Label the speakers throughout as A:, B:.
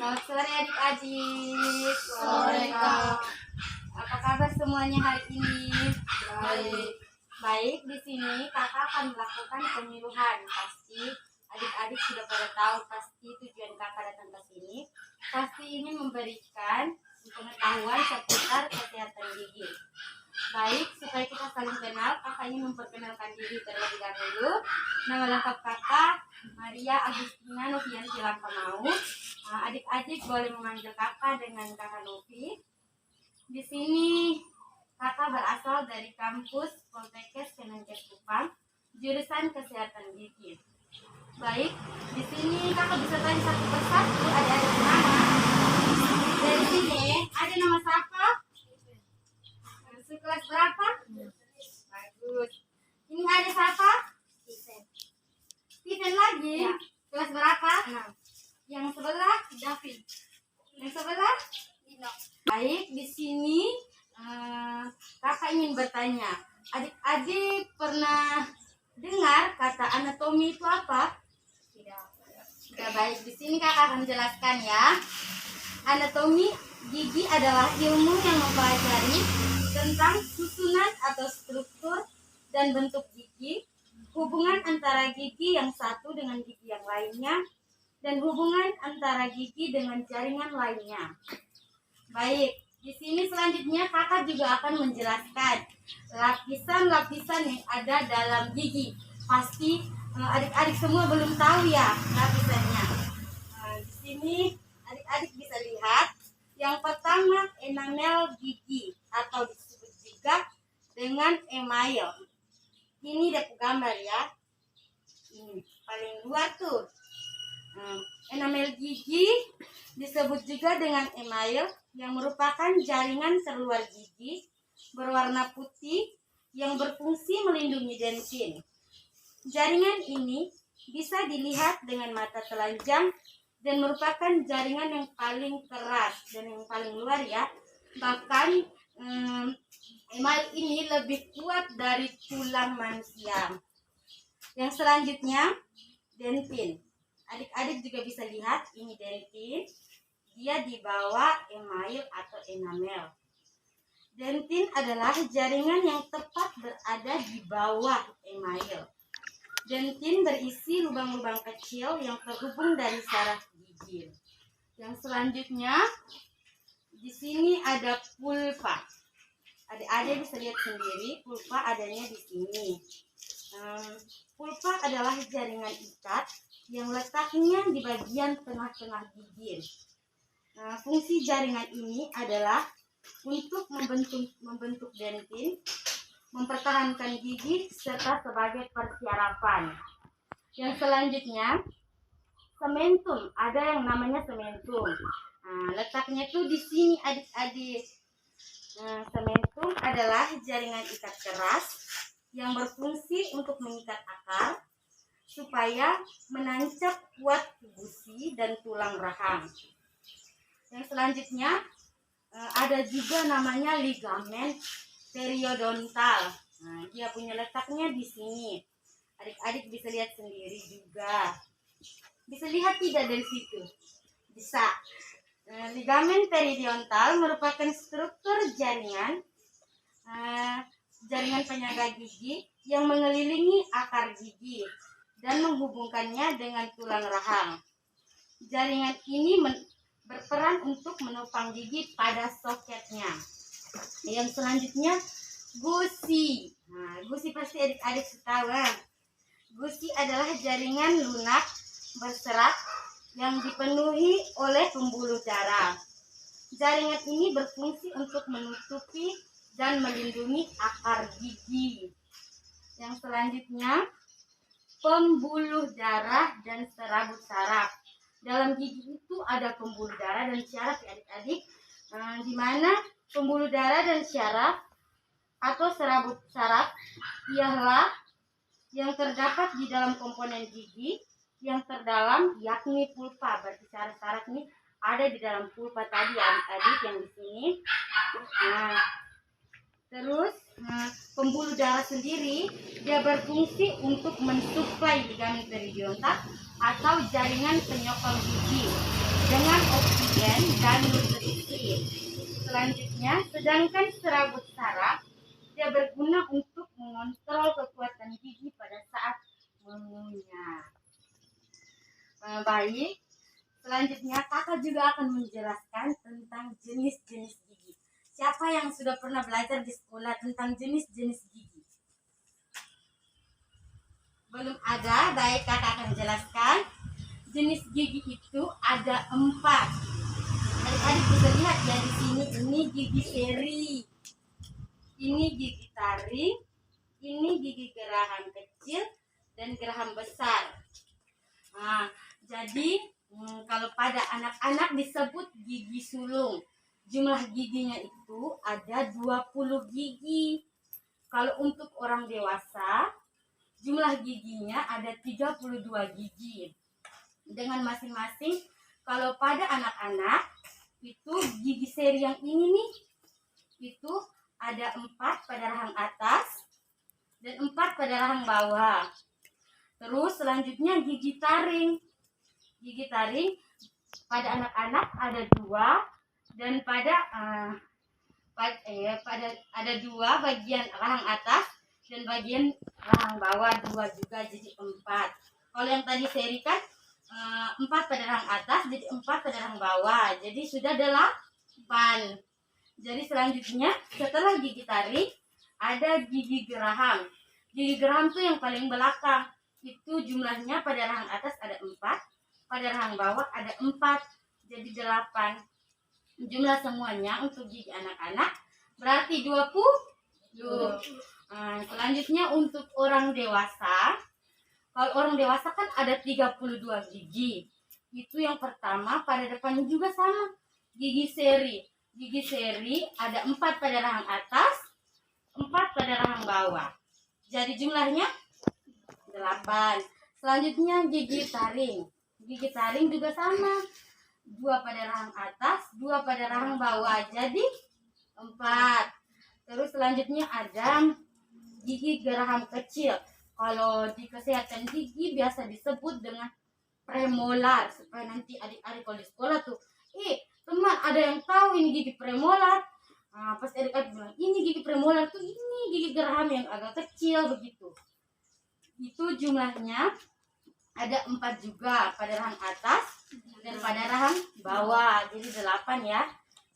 A: Selamat sore adik-adik.
B: Sore, Kak.
A: Apa kabar semuanya hari ini?
B: Baik.
A: Baik, di sini kakak akan melakukan pemiluhan. Pasti adik-adik sudah pada tahu pasti tujuan kakak datang ke sini. Pasti ingin memberikan pengetahuan seputar kesehatan gigi. Baik, supaya kita saling kenal, kakak ingin memperkenalkan diri terlebih dahulu. Nama lengkap kakak Maria Agustina Novianti Lampanau. Adik-adik boleh memanggil kakak dengan kakak Novi. Di sini kakak berasal dari kampus Poltekkes Kemenkes Kupang, jurusan Kesehatan Gigi. Baik, di sini kakak bisa tanya satu persatu ada nama. Dari sini ada nama siapa? Kelas berapa? Bagus. Ini ada siapa? Steven lagi?
B: Ya.
A: Kelas berapa?
B: 6.
A: Yang sebelah?
B: David.
A: Yang sebelah?
B: Dino.
A: Baik, di sini kakak ingin bertanya, adik-adik pernah dengar kata anatomi itu apa?
B: Tidak.
A: Ya, baik, di sini kakak akan jelaskan ya. Anatomi gigi adalah ilmu yang mempelajari tentang susunan atau struktur dan bentuk gigi, hubungan antara gigi yang satu dengan gigi yang lainnya, dan hubungan antara gigi dengan jaringan lainnya. Baik, di sini selanjutnya kakak juga akan menjelaskan lapisan-lapisan yang ada dalam gigi. Pasti adik-adik semua belum tahu ya lapisannya. Di sini adik-adik bisa lihat yang pertama enamel gigi atau disebut juga dengan email. Ini ada gambar ya. Ini paling luar tuh. Enamel gigi disebut juga dengan email yang merupakan jaringan terluar gigi berwarna putih yang berfungsi melindungi dentin. Jaringan ini bisa dilihat dengan mata telanjang dan merupakan jaringan yang paling keras dan yang paling luar ya. Bahkan email ini lebih kuat dari tulang manusia. Yang selanjutnya dentin. Adik-adik juga bisa lihat ini dentin. Dia di bawah email atau enamel. Dentin adalah jaringan yang tepat berada di bawah email. Dentin berisi lubang-lubang kecil yang terhubung dari saraf gigi. Yang selanjutnya di sini ada pulpa. Adik-adik bisa lihat sendiri pulpa adanya di sini. Pulpa adalah jaringan ikat yang letaknya di bagian tengah-tengah gigi. Fungsi jaringan ini adalah untuk membentuk dentin, mempertahankan gigi serta sebagai persyarafan. Yang selanjutnya sementum, ada yang namanya sementum. Letaknya tuh di sini adik-adik. Sementum adalah jaringan ikat keras yang berfungsi untuk mengikat akar supaya menancap kuat gusi dan tulang rahang. Yang selanjutnya ada juga namanya ligamen periodontal. Dia punya letaknya di sini. Adik-adik bisa lihat sendiri juga. Bisa lihat tidak dari situ? Bisa. Ligamen periodontal merupakan struktur jaringan penyangga gigi yang mengelilingi akar gigi dan menghubungkannya dengan tulang rahang. Jaringan ini berperan untuk menopang gigi pada soketnya. Yang selanjutnya gusi. Gusi pasti adik-adik tahu kan? Gusi adalah jaringan lunak berserat yang dipenuhi oleh pembuluh darah. Jaringan ini berfungsi untuk menutupi dan melindungi akar gigi. Yang selanjutnya pembuluh darah dan serabut saraf. Dalam gigi itu ada pembuluh darah dan syaraf ya adik-adik. Di mana pembuluh darah dan syaraf atau serabut saraf ialah yang terdapat di dalam komponen gigi yang terdalam yakni pulpa. Berarti saraf-saraf ini ada di dalam pulpa tadi adik-adik yang di sini. Terus pembuluh darah sendiri dia berfungsi untuk mensuplai ligamen periodontal atau jaringan penyokong gigi. dengan oksigen dan nutrisi. Selanjutnya, sedangkan serabut saraf dia berguna untuk mengontrol kekuatan gigi pada saat mengunyah. Baik, selanjutnya kakak juga akan menjelaskan tentang jenis-jenis gigi. Siapa yang sudah pernah belajar di sekolah tentang jenis-jenis gigi? Belum ada? Baik, kakak akan jelaskan. Jenis gigi itu ada 4. Adik-adik bisa lihat ya di sini, ini gigi seri, ini gigi taring, ini gigi geraham kecil dan geraham besar. Nah, jadi kalau pada anak-anak disebut gigi sulung. Jumlah giginya itu ada 20 gigi. Kalau untuk orang dewasa, jumlah giginya ada 32 gigi. Dengan masing-masing, kalau pada anak-anak itu gigi seri yang ini nih, itu ada 4 pada rahang atas dan 4 pada rahang bawah. Terus selanjutnya gigi taring. Gigi taring pada anak-anak ada 2 dan pada ada 2 bagian rahang atas dan bagian rahang bawah 2 juga, jadi 4. Kalau yang tadi seri kan 4 pada rahang atas, jadi 4 pada rahang bawah, jadi sudah 8. Jadi selanjutnya setelah gigi taring ada gigi geraham. Gigi geraham tuh yang paling belakang. Itu jumlahnya pada rahang atas ada 4, pada rahang bawah ada 4, jadi 8. Jumlah semuanya untuk gigi anak-anak berarti 20. Selanjutnya untuk orang dewasa. Kalau orang dewasa kan ada 32 gigi. Itu yang pertama, pada depannya juga sama. Gigi seri. Gigi seri ada 4 pada rahang atas, 4 pada rahang bawah. Jadi jumlahnya 8. Selanjutnya gigi taring. Gigi taring juga sama. 2 pada rahang atas, 2 pada rahang bawah. Jadi 4. Terus selanjutnya ada gigi geraham kecil. Kalau di kesehatan gigi biasa disebut dengan premolar, supaya nanti adik-adik kalau di sekolah tuh, teman ada yang tahu ini gigi premolar. Pas adik-adik bilang ini gigi premolar tuh ini gigi geraham yang agak kecil begitu. Itu jumlahnya ada 4 juga pada rahang atas dan pada rahang bawah, jadi 8 ya.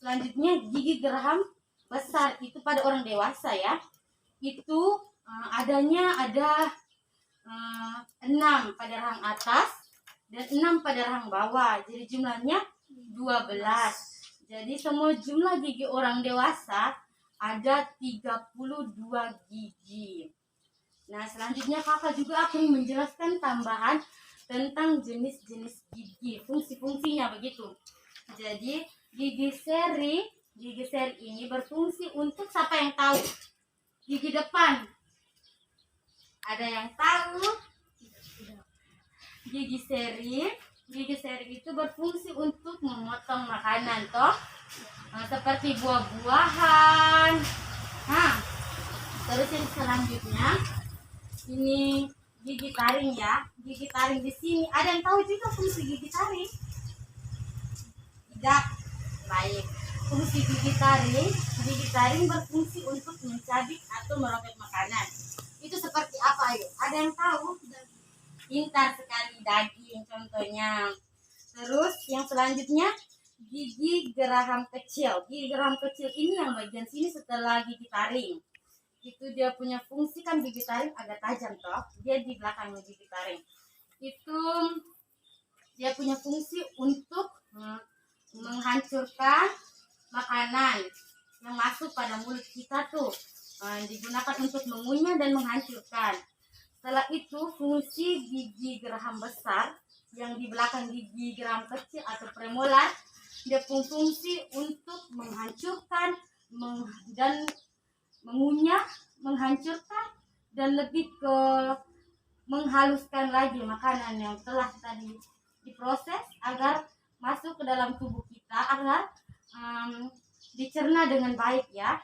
A: Selanjutnya gigi geraham besar itu pada orang dewasa ya. Itu adanya ada 6 pada rahang atas dan 6 pada rahang bawah, jadi jumlahnya 12. Jadi semua jumlah gigi orang dewasa ada 32 gigi. Nah, selanjutnya kakak juga akan menjelaskan tambahan tentang jenis-jenis gigi, fungsi-fungsinya begitu. Jadi gigi seri ini berfungsi untuk siapa yang tahu? Gigi depan. Ada yang tahu? Gigi seri itu berfungsi untuk memotong makanan toh, seperti buah-buahan. Terus yang selanjutnya ini gigi taring ya. Gigi taring di sini ada yang tahu juga fungsi gigi taring? Tidak. Baik. Fungsi gigi taring berfungsi untuk mencabik atau merobek makanan. Itu seperti apa ayo? Ada yang tahu? Pintar sekali, daging contohnya. Terus yang selanjutnya gigi geraham kecil. Gigi geraham kecil ini yang bagian sini setelah gigi taring. Itu dia punya fungsi kan, gigi taring agak tajam toh. Dia di belakangnya gigi taring. Itu dia punya fungsi untuk menghancurkan makanan yang masuk pada mulut kita tuh. Digunakan untuk mengunyah dan menghancurkan. Setelah itu fungsi gigi geraham besar yang di belakang gigi geraham kecil atau premolar, dia fungsi untuk menghancurkan dan mengunyah, menghancurkan dan lebih ke menghaluskan lagi makanan yang telah tadi diproses agar masuk ke dalam tubuh kita agar dicerna dengan baik ya.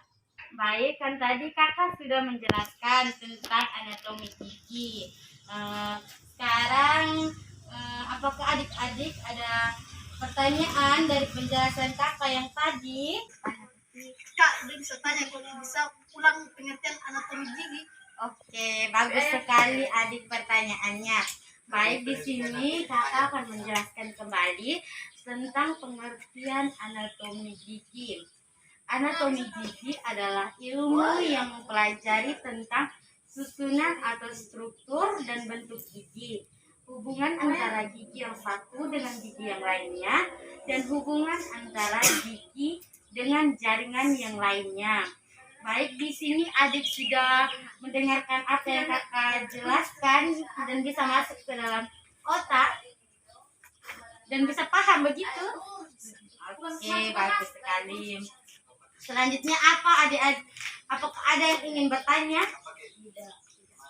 A: Baik, kan tadi kakak sudah menjelaskan tentang anatomi gigi. Sekarang apakah adik-adik ada pertanyaan dari penjelasan kakak yang tadi.
B: Kak, dia bisa tanya kalau bisa ulang pengertian anatomi gigi.
A: Oke, bagus sekali adik pertanyaannya. Baik, di sini kakak akan menjelaskan kembali tentang pengertian anatomi gigi. Anatomi gigi adalah ilmu yang mempelajari tentang susunan atau struktur dan bentuk gigi, hubungan antara gigi yang satu dengan gigi yang lainnya, dan hubungan antara gigi dengan jaringan yang lainnya. Baik, di sini adik sudah mendengarkan apa yang kakak jelaskan dan bisa masuk ke dalam otak dan bisa paham begitu. Oke, bagus sekali. Selanjutnya apa adik-adik? Apakah ada yang ingin bertanya?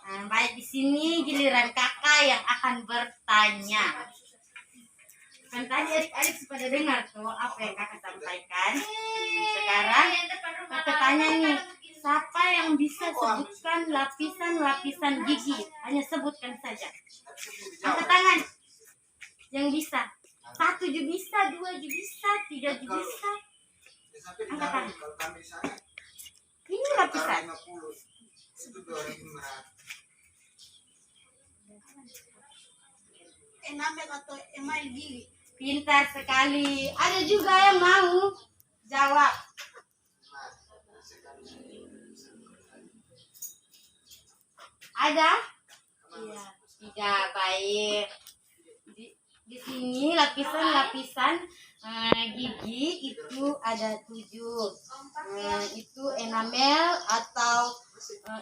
A: Baik, di sini giliran kakak yang akan bertanya. Kan tadi adik-adik pada dengar tuh apa yang kakak sampaikan. Sekarang kakak tanya nih, siapa yang bisa sebutkan lapisan-lapisan gigi? Hanya sebutkan saja. Angkat tangan. Yang bisa. 1 juga bisa, 2 juga bisa, 3 juga bisa. Angkat tangan. Ini lapisan.
B: Enamel atau email gigi.
A: Pintar sekali. Ada juga yang mau jawab. Ada? Iya. Tidak, baik. Di sini lapisan-lapisan gigi itu ada 7. Itu enamel atau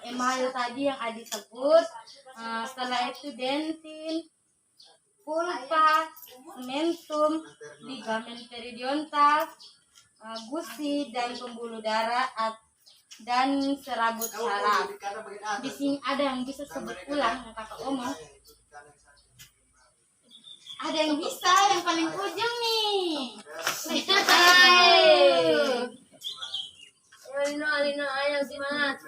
A: email tadi yang Adi sebut. Setelah itu dentin, pulpa, cementum, ligamen periodontal, gusi dan pembuluh darah dan serabut saraf. Di sini ada yang bisa sebut ulang yang kakak omong. Ada yang bisa, yang paling ujung nih.
B: Alina, ayo semangat.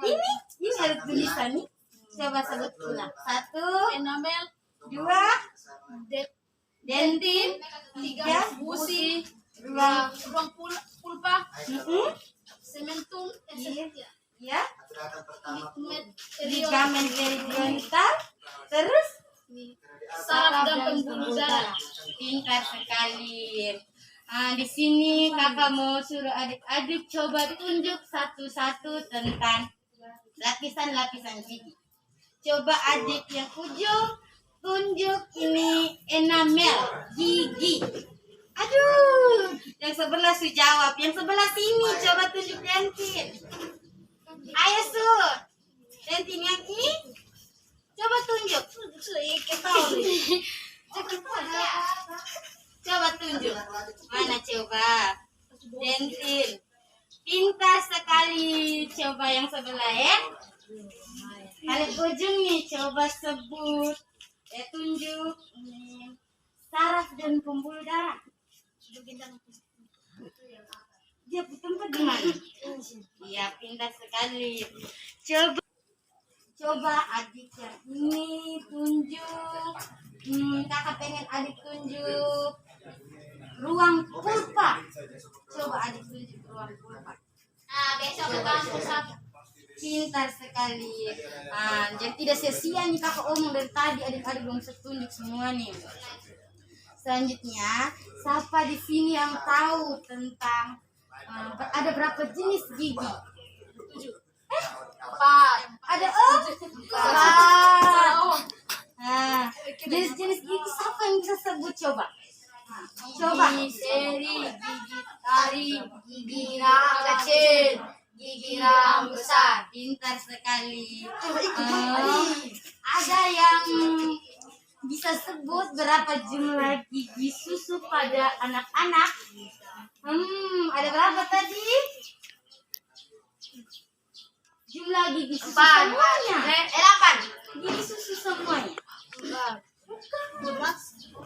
A: Ini ada tulisan nih. Coba sebut ulang. 1,
B: Enamel,
A: 2,
B: det,
A: dentin, 3,
B: gusi,
A: ruang,
B: ruang pulpa, sementum,
A: ya,
B: periodontal,
A: ligamen periodontal, terus
B: saraf dan pembuluh darah.
A: pintar sekali. Di sini kakak mau suruh adik-adik coba tunjuk satu-satu tentang lapisan-lapisan gigi. Coba adik yang ujung tunjuk ini enamel gigi. Aduh, yang sebelah su jawab, yang sebelah sini coba tunjuk dentin. Ayo su, dentin yang ini coba tunjuk. Coba tunjuk. Mana coba? Dentin. Pintar sekali. Coba yang sebelah ya. Paling ujung nih coba sebut. Tunjuk. Saraf dan pembuluh darah. Dia tempat di mana? Iya, pintar sekali. Coba adik yang ini tunjuk. Kakak pengen adik tunjuk ruang pulpa. Coba adik tunjuk ruang pulpa.
B: Besok ke kampus.
A: Pintar sekali. Jadi tidak sia-sia nih kakak omong dari tadi, adik-adik belum bisa tunjuk semua nih. Selanjutnya, siapa di sini yang tahu tentang ada berapa jenis gigi? Ada 4. Jenis-jenis gigi siapa yang bisa sebut coba? Coba.
B: Gigi seri, gigi taring, gigi rahang kecil, gigi rahang besar.
A: Pintar sekali. Ada yang bisa sebut berapa jumlah gigi susu pada anak-anak? Ada berapa tadi? Jumlah gigi susu semuanya.
B: 8.
A: Gigi susu semuanya.
B: 20.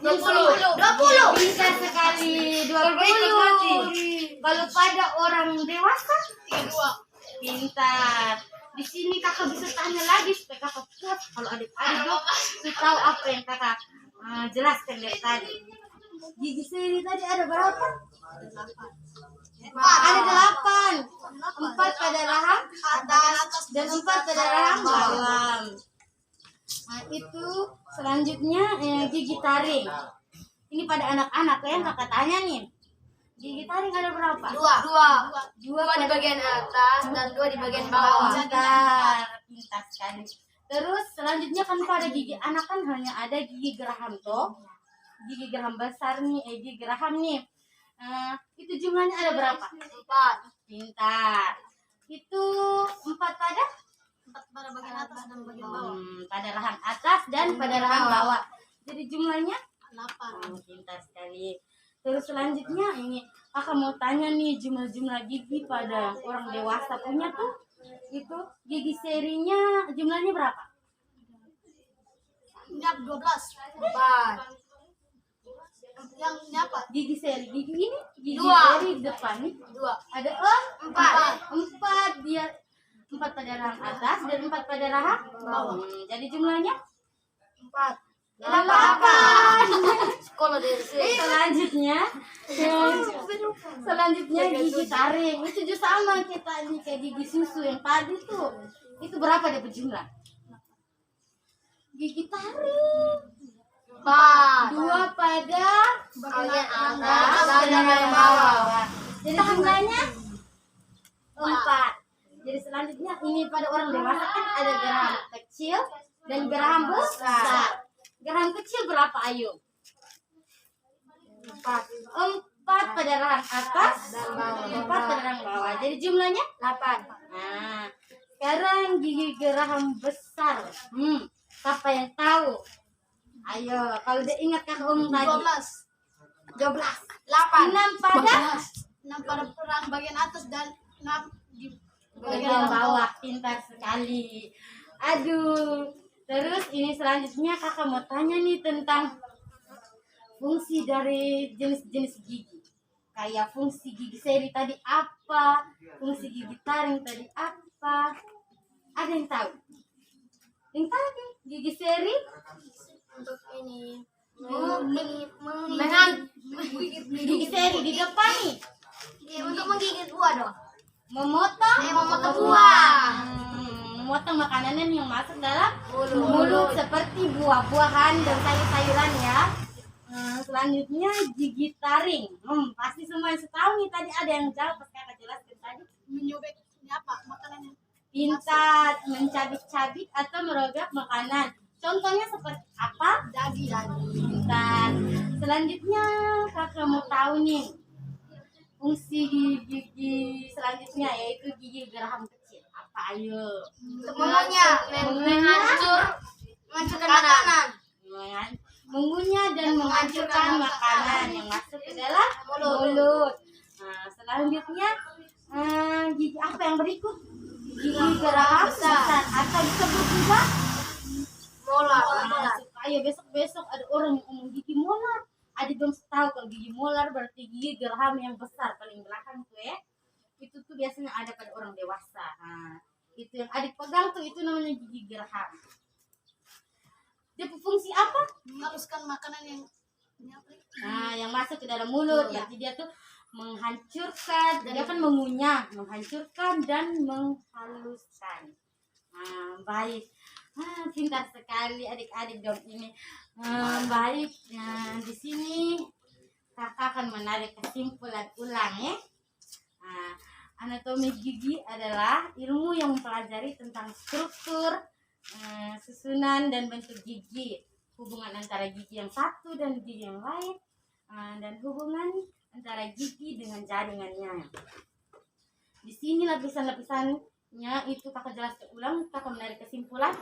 A: Pintar sekali. 20. Kalau pada orang dewasa?
B: 32.
A: Pintar. Di sini kakak bisa tanya lagi supaya kakak puas. Kalau adik-adik sudah tahu apa yang kakak jelaskan dari tadi. Gigi seri tadi ada berapa?
B: Empat.
A: Ada 8. 4 pada rahang
B: Atas
A: dan 4 pada rahang bawah. Nah, itu selanjutnya gigi taring. Ini pada anak-anak ya, kakak tanya nih. Gigi taring ada berapa?
B: Dua di
A: pada
B: bagian atas dan 2 di bagian bawah.
A: Pintar sekali. Terus selanjutnya kan pada gigi anak kan hanya ada gigi geraham toh. Gigi geraham besar nih, gigi geraham nih. Itu jumlahnya ada berapa?
B: 4.
A: Pintar. Itu 4 pada
B: Bagian atas dan bagian bawah.
A: pada rahang atas dan pada rahang bawah. Jadi jumlahnya
B: 8.
A: pintar sekali. Terus selanjutnya ini kakak mau tanya nih jumlah gigi pada orang dewasa punya tuh itu gigi serinya jumlahnya berapa?
B: Ini 12. 4. Yang ini apa?
A: Gigi seri gigi ini gigi
B: 2.
A: seri depan nih
B: 2.
A: ada 4 dia 4 pada rahang atas dan 4 pada rahang bawah. Jadi jumlahnya
B: 4.
A: 8.
B: Sekolah dari sini.
A: Selanjutnya gigi taring. Itu juga sama kita ini kayak gigi susu yang tadi tuh. Itu berapa dia berjumlah? Gigi taring
B: 4.
A: 2 pada
B: Bagian
A: atas
B: atas
A: dan
B: dan
A: bagian
B: bagian
A: bawah.
B: bawah.
A: Jadi jumlahnya 4. Jadi selanjutnya ini pada orang dewasa kan ada geraham kecil dan geraham besar. Geraham kecil berapa ayo? 4 pada rahang atas dan 4 pada rahang bawah. Jadi jumlahnya 8. Nah, sekarang gigi geraham besar. Siapa yang tahu? Ayo, kalau udah ingat kan tadi.
B: 12.
A: 8. 6 pada
B: 6 pada perang bagian atas dan 6 di
A: bagian bawah. Pintar sekali. Aduh. Terus ini selanjutnya kakak mau tanya nih tentang fungsi dari jenis-jenis gigi. Kayak fungsi gigi seri tadi apa? Fungsi gigi taring tadi apa? Ada yang tahu? Yang tadi gigi seri
B: untuk ini
A: gigi seri di depan nih.
B: untuk menggigit buah dong.
A: Memotong
B: buah.
A: Memotong makanan yang masuk dalam
B: Mulut.
A: mulut seperti buah-buahan dan sayur-sayuran ya. Selanjutnya gigi taring. Pasti semua yang tahu nih tadi ada yang jawab pas kakak jelaskan tadi.
B: Menyobek ini apa makanannya?
A: Pintar, mencabik-cabik atau merobek makanan. Contohnya seperti apa?
B: Daging.
A: Pintar. Selanjutnya kakak mau tahu nih fungsi gigi selanjutnya yaitu gigi geraham kecil. Apa ayo?
B: Menghancurkan makanan.
A: Mengunyah dan menghancurkan makanan yang masuk ke dalam mulut. Nah, selanjutnya gigi apa yang berikut? Gigi geraham besar atau disebut juga
B: Molar.
A: Ayo besok ada orang yang ngomong gigi molar. Adik belum tahu kalau gigi molar berarti gigi geraham yang besar paling belakang tuh ya. Itu tuh biasanya ada pada orang dewasa. Nah, itu yang adik pegang tuh itu namanya gigi geraham. Dia berfungsi apa?
B: Menghaluskan makanan yang
A: Yang masuk ke dalam mulut. Berarti dia tuh menghancurkan, dia kan mengunyah, menghancurkan dan menghaluskan. Baik. Pintar sekali adik-adik dong ini. Baik. Di sini kakak akan menarik kesimpulan ulang ya. Anatomi gigi adalah ilmu yang mempelajari tentang struktur, susunan dan bentuk gigi, hubungan antara gigi yang satu dan gigi yang lain, dan hubungan antara gigi dengan jaringannya. Di sini lapisan-lapisannya itu kakak jelaskan ulang, kakak menarik kesimpulan.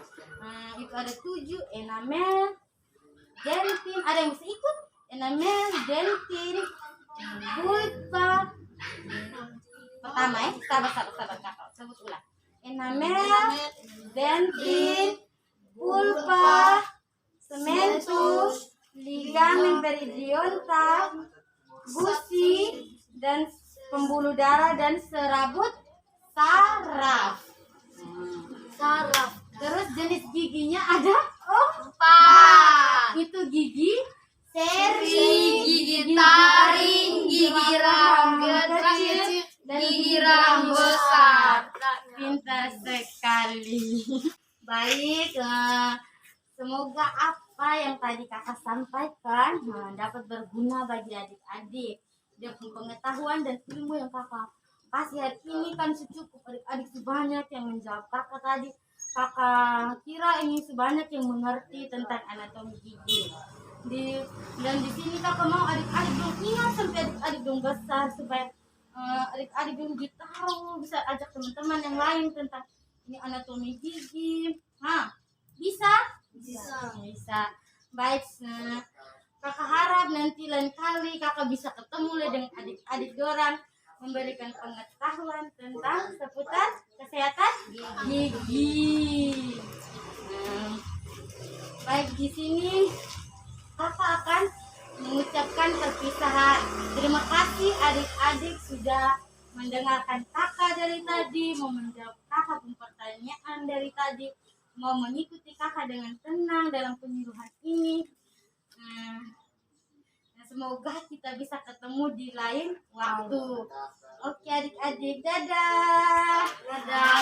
A: Itu ada 7 enamel, dentin, ada yang bisa ikut? Enamel, dentin, pulpa. Pertama ya, sabar kakak sebut ulang. Enamel, dentin, pulpa, cementus, ligamen periodontal, gusi, dan pembuluh darah dan serabut saraf. Terus jenis giginya ada 4. Itu gigi seri,
B: gigi taring, gigi rahang kecil, gigi rahang besar.
A: Pintar sekali. Baik, semoga apa yang tadi kakak sampaikan dapat berguna bagi adik-adik. Dia pengetahuan dan ilmu yang kakak kasih hari ini kan secukup. Adik-adik sebanyak yang menjawab kakak tadi. Kakak kira ini sebanyak yang mengerti tentang anatomi gigi. Dan di sini kakak mau adik-adik dong ingat sampai adik-adik dong besar supaya adik-adik dong tahu, bisa ajak teman-teman yang lain tentang ini anatomi gigi. Bisa? Bisa. Baik, kakak harap nanti lain kali kakak bisa ketemu dengan adik-adik dorang memberikan pengetahuan tentang seputar kesehatan gigi. Baik, di sini kakak akan mengucapkan perpisahan. Terima kasih adik-adik sudah mendengarkan kakak dari tadi, mau menjawab kakak pertanyaan dari tadi, mau mengikuti kakak dengan tenang dalam penyuluhan ini. Semoga kita bisa ketemu di lain waktu. Oke adik-adik, dadah.
B: Dadah.